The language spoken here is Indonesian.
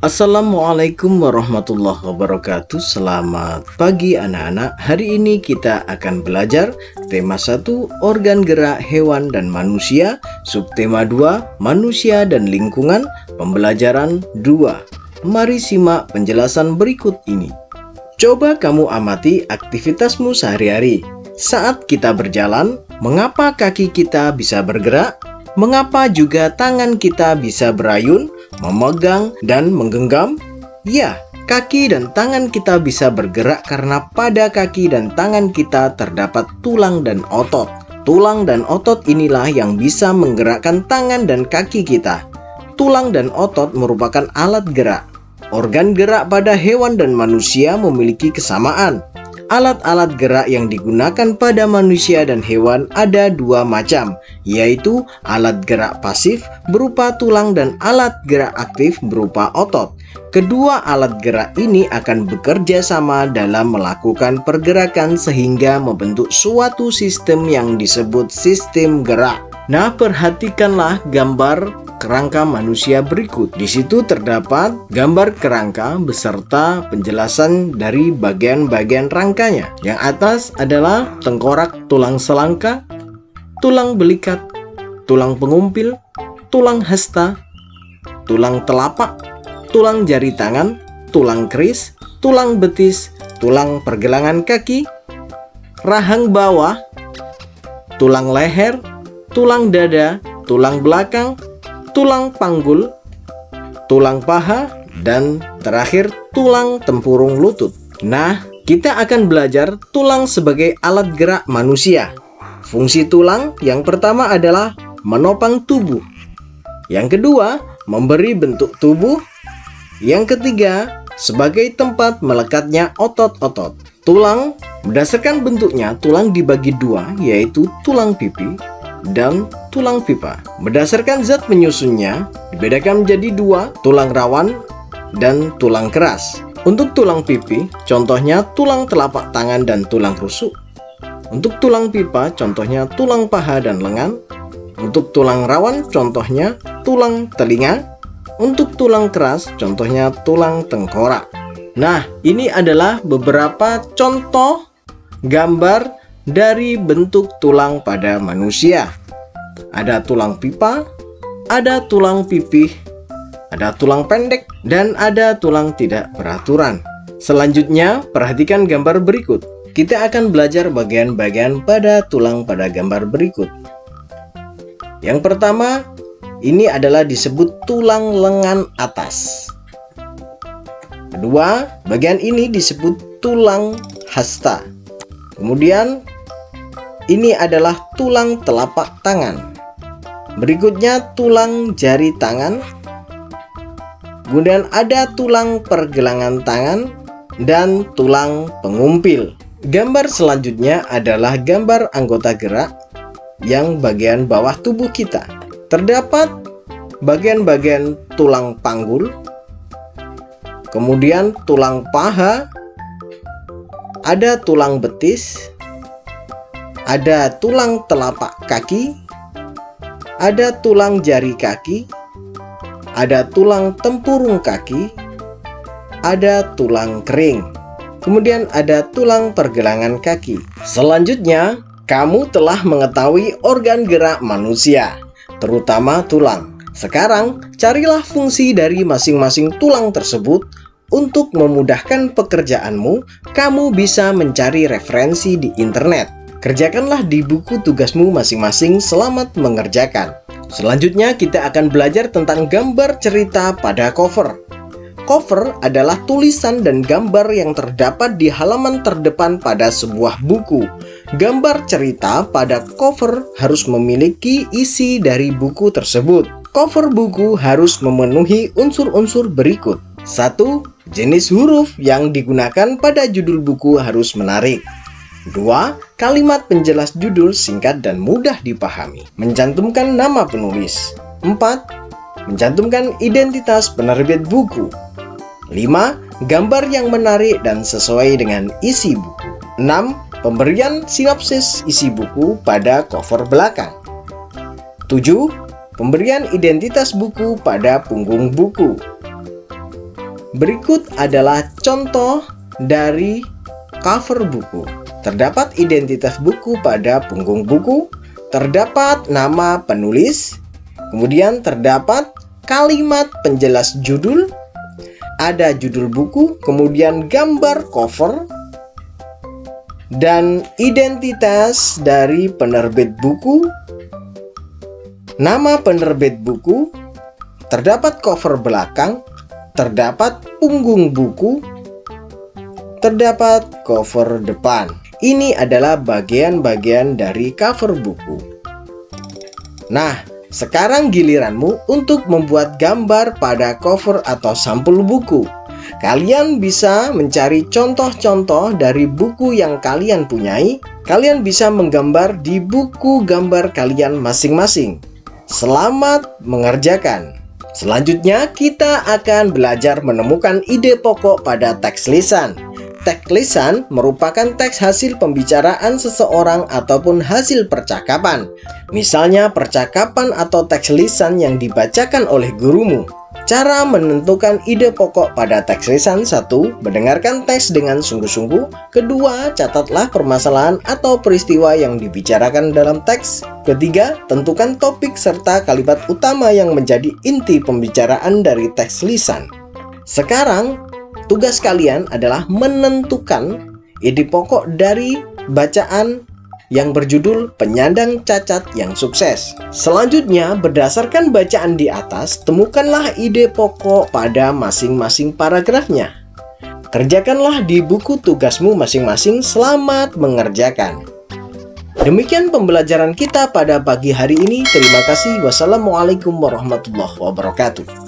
Assalamualaikum warahmatullahi wabarakatuh. Selamat pagi anak-anak. Hari ini kita akan belajar tema 1 organ gerak hewan dan manusia, subtema 2 manusia dan lingkungan, pembelajaran 2. Mari simak penjelasan berikut ini. Coba kamu amati aktivitasmu sehari-hari. Saat kita berjalan, mengapa kaki kita bisa bergerak? Mengapa juga tangan kita bisa berayun, memegang, dan menggenggam? Ya, kaki dan tangan kita bisa bergerak karena pada kaki dan tangan kita terdapat tulang dan otot. Tulang dan otot inilah yang bisa menggerakkan tangan dan kaki kita. Tulang dan otot merupakan alat gerak. Organ gerak pada hewan dan manusia memiliki kesamaan. Alat-alat gerak yang digunakan pada manusia dan hewan ada 2 macam, yaitu alat gerak pasif berupa tulang dan alat gerak aktif berupa otot. Kedua alat gerak ini akan bekerja sama dalam melakukan pergerakan sehingga membentuk suatu sistem yang disebut sistem gerak. Nah, perhatikanlah gambar kerangka manusia berikut. Di situ terdapat gambar kerangka beserta penjelasan dari bagian-bagian rangkanya. Yang atas adalah tengkorak tulang selangka, tulang belikat, tulang pengumpil, tulang hasta, tulang telapak, tulang jari tangan, tulang keris, tulang betis, tulang pergelangan kaki, rahang bawah, tulang leher, tulang dada, tulang belakang, tulang panggul, tulang paha, dan terakhir tulang tempurung lutut. Nah, kita akan belajar tulang sebagai alat gerak manusia. Fungsi tulang yang pertama adalah menopang tubuh. Yang kedua, memberi bentuk tubuh. Yang ketiga, sebagai tempat melekatnya otot-otot. Tulang, berdasarkan bentuknya, tulang dibagi 2, yaitu tulang pipi dan tulang pipa. Berdasarkan zat penyusunnya, dibedakan menjadi 2, tulang rawan dan tulang keras. Untuk tulang pipi, contohnya tulang telapak tangan dan tulang rusuk. Untuk tulang pipa, contohnya tulang paha dan lengan. Untuk tulang rawan, contohnya tulang telinga. Untuk tulang keras, contohnya tulang tengkorak. Nah, ini adalah beberapa contoh gambar dari bentuk tulang pada manusia. Ada tulang pipa, ada tulang pipih, ada tulang pendek, dan ada tulang tidak beraturan. Selanjutnya, perhatikan gambar berikut. Kita akan belajar bagian-bagian pada tulang pada gambar berikut. Yang pertama, ini adalah disebut tulang lengan atas. Kedua, bagian ini disebut tulang hasta. Kemudian, ini adalah tulang telapak tangan. Berikutnya tulang jari tangan. Kemudian ada tulang pergelangan tangan dan tulang pengumpil. Gambar selanjutnya adalah gambar anggota gerak yang bagian bawah tubuh kita. Terdapat bagian-bagian tulang panggul, kemudian tulang paha, ada tulang betis, ada tulang telapak kaki, ada tulang jari kaki, ada tulang tempurung kaki, ada tulang kering, kemudian ada tulang pergelangan kaki. Selanjutnya, kamu telah mengetahui organ gerak manusia, terutama tulang. Sekarang, carilah fungsi dari masing-masing tulang tersebut. Untuk memudahkan pekerjaanmu, kamu bisa mencari referensi di internet. Kerjakanlah di buku tugasmu masing-masing. Selamat mengerjakan. Selanjutnya kita akan belajar tentang gambar cerita pada cover. Cover adalah tulisan dan gambar yang terdapat di halaman terdepan pada sebuah buku. Gambar cerita pada cover harus memiliki isi dari buku tersebut. Cover buku harus memenuhi unsur-unsur berikut. 1. Jenis huruf yang digunakan pada judul buku harus menarik. 2. Kalimat penjelas judul singkat dan mudah dipahami. Mencantumkan nama penulis. 4. Mencantumkan identitas penerbit buku. 5. Gambar yang menarik dan sesuai dengan isi buku. 6. Pemberian sinopsis isi buku pada cover belakang. 7. Pemberian identitas buku pada punggung buku. Berikut adalah contoh dari cover buku. Terdapat identitas buku pada punggung buku, terdapat nama penulis, kemudian terdapat kalimat penjelas judul, ada judul buku, kemudian gambar cover, dan identitas dari penerbit buku, nama penerbit buku, terdapat cover belakang, terdapat punggung buku, terdapat cover depan. Ini adalah bagian-bagian dari cover buku. Nah, sekarang giliranmu untuk membuat gambar pada cover atau sampul buku. Kalian bisa mencari contoh-contoh dari buku yang kalian punyai. Kalian bisa menggambar di buku gambar kalian masing-masing. Selamat mengerjakan! Selanjutnya, kita akan belajar menemukan ide pokok pada teks lisan. Teks lisan merupakan teks hasil pembicaraan seseorang ataupun hasil percakapan. Misalnya percakapan atau teks lisan yang dibacakan oleh gurumu. Cara menentukan ide pokok pada teks lisan: 1. Mendengarkan teks dengan sungguh-sungguh. 2. Catatlah permasalahan atau peristiwa yang dibicarakan dalam teks. 3. Tentukan topik serta kalimat utama yang menjadi inti pembicaraan dari teks lisan. Sekarang, tugas kalian adalah menentukan ide pokok dari bacaan yang berjudul Penyandang Cacat yang Sukses. Selanjutnya, berdasarkan bacaan di atas, temukanlah ide pokok pada masing-masing paragrafnya. Kerjakanlah di buku tugasmu masing-masing. Selamat mengerjakan! Demikian pembelajaran kita pada pagi hari ini. Terima kasih. Wassalamualaikum warahmatullahi wabarakatuh.